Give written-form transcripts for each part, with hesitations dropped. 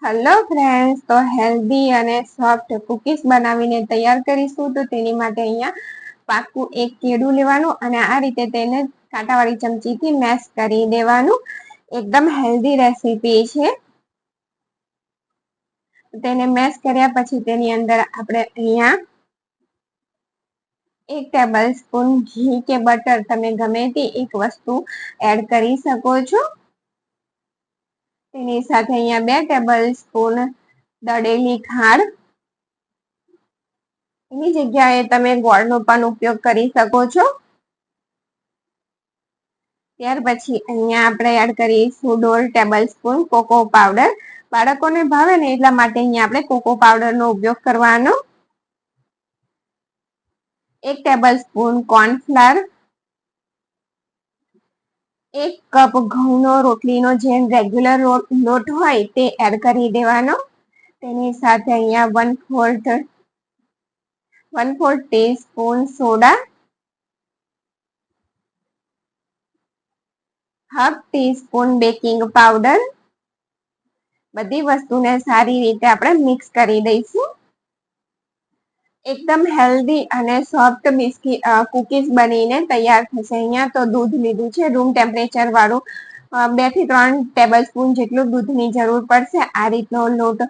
Hello friends, તો healthy અને soft cookies બનાવીને તૈયાર કરીશું. તો તેની માટે અહીંયા પાકું એક કેળું લેવાનું અને આ રીતે તેને કાંટાવાળી ચમચીથી મેશ કરી દેવાનું. એકદમ હેલ્ધી રેસીપી છે. તેને મેશ કર્યા પછી તેની અંદર આપણે અહીંયા 1 ટેબલ સ્પૂન ઘી કે બટર, તમે ગમે તે એક વસ્તુ એડ કરી શકો છો. તેની સાથે અહીંયા 2 ટેબલ સ્પૂન દળેલી ખાંડ, એની જગ્યાએ તમે ગોળનો પણ ઉપયોગ કરી શકો છો. ત્યાર પછી અહીંયા આપણે એડ કરીશું 1.5 ટેબલ સ્પૂન કોકો પાવડર. બાળકોને ભાવે ને એટલા માટે અહીંયા આપણે કોકો પાવડરનો ઉપયોગ કરવાનો. 1 ટેબલ સ્પૂન કોર્નફ્લાવર, 1 કપ ઘઉંનો રોટલીનો જે રેગ્યુલર લોટ હોય તે એડ કરી દેવાનો. તેની સાથે અહીંયા 1/4 teaspoon soda, 1/2 teaspoon baking powder. બધી વસ્તુને સારી રીતે આપણે મિક્સ કરી દઈશું. એકદમ હેલ્ધી અને સોફ્ટ કુકીઝ બનીને તૈયાર થશે. અહીંયા તો દૂધ લીધું છે રૂમ ટેમ્પરેચર વાળું. 2 થી 3 ટેબલ સ્પૂન જેટલું દૂધની જરૂર પડશે. આ રીતનો લોટ,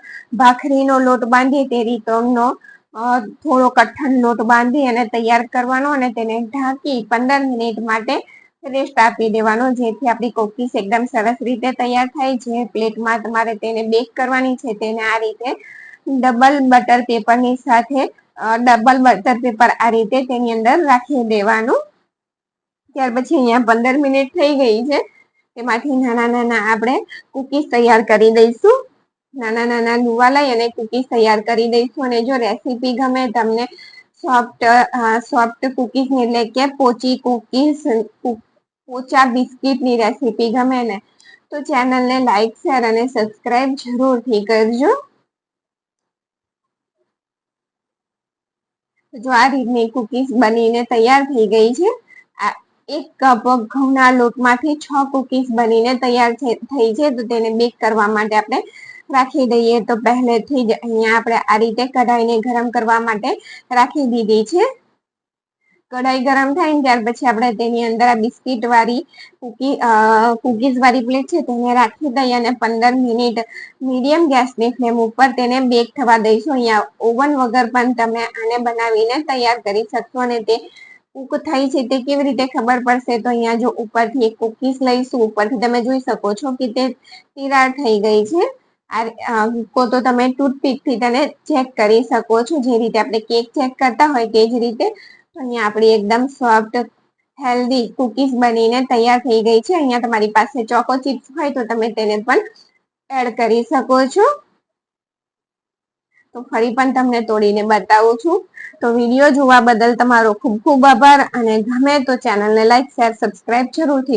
ભાખરીનો લોટ બાંધીએ તે રીતનો થોડો કઠણ લોટ બાંધી અને તૈયાર કરવાનો અને તેને ઢાંકી 15 મિનિટ માટે રેસ્ટ આપી દેવાનો, જેથી આપણી કુકીઝ એકદમ સરસ રીતે તૈયાર થાય. જે પ્લેટમાં તમારે તેને બેક કરવાની છે તેને આ રીતે ડબલ બટર પેપરની સાથે ડબલ બટર પેપર આ રીતે તેની અંદર રાખી દેવાનું. ત્યાર પછી અહીંયા 15 મિનિટ થઈ ગઈ છે. તેમાંથી નાના નાના આપણે કુકીઝ તૈયાર કરી દઈશું. નાના નાના લુવા લઈ અને કુકીઝ તૈયાર કરી દઈશું. અને જો રેસીપી ગમે તમને, સોફ્ટ કુકીઝ એટલે કે પોચી કુકીઝ, પોચા બિસ્કીટની રેસીપી ગમે ને તો ચેનલને લાઈક, શેર અને સબસ્ક્રાઈબ જરૂરથી કરજો. જો આ રીતની કુકીઝ બનીને તૈયાર થઈ ગઈ છે. 1 કપ ઘઉંના લોટમાંથી 6 કુકીઝ બનીને તૈયાર થઈ છે. તો તેને બેક કરવા માટે આપણે રાખી દઈએ. તો પહેલેથી જ અહીંયા આપણે આ રીતે કઢાઈને ગરમ કરવા માટે રાખી દીધી છે. કઢાઈ ગરમ થાય ને ત્યાર પછી આપણે તેની અંદર આ બિસ્કીટ વાળી કુકીઝ વાળી પ્લેટ છે તેને રાખી દઈએ અને 15 મિનિટ મીડિયમ ગેસની ફ્લેમ ઉપર તેને બેક થવા દઈશું. અહીંયા ઓવન વગર પણ તમે આને બનાવીને તૈયાર કરી શકશો. અને તે કૂક થઈ છે તે કેવી રીતે ખબર પડશે? તો અહીંયા જો ઉપરથી એક કુકીઝ લઈશું, ઉપરથી તમે જોઈ શકો છો કે તે તિરાડ થઈ ગઈ છે. તો તમે ટૂથપીકથી તેને ચેક કરી શકો છો, જે રીતે આપણે કેક ચેક કરતા હોય તે જ રીતે. અહીંયા આપણી એકદમ સોફ્ટ હેલ્ધી કુકીઝ બનીને તૈયાર થઈ ગઈ છે. અહીંયા તમારી પાસે ચોકો ચિપ્સ હોય તો તમે તેને પણ એડ કરી શકો છો. તો ફરી પણ તમને તોડીને બતાવું છું. તો વિડીયો જોવા બદલ તમારો ખૂબ ખૂબ આભાર. અને ગમે તો ચેનલને લાઈક, શેર, સબસ્ક્રાઈબ જરૂરથી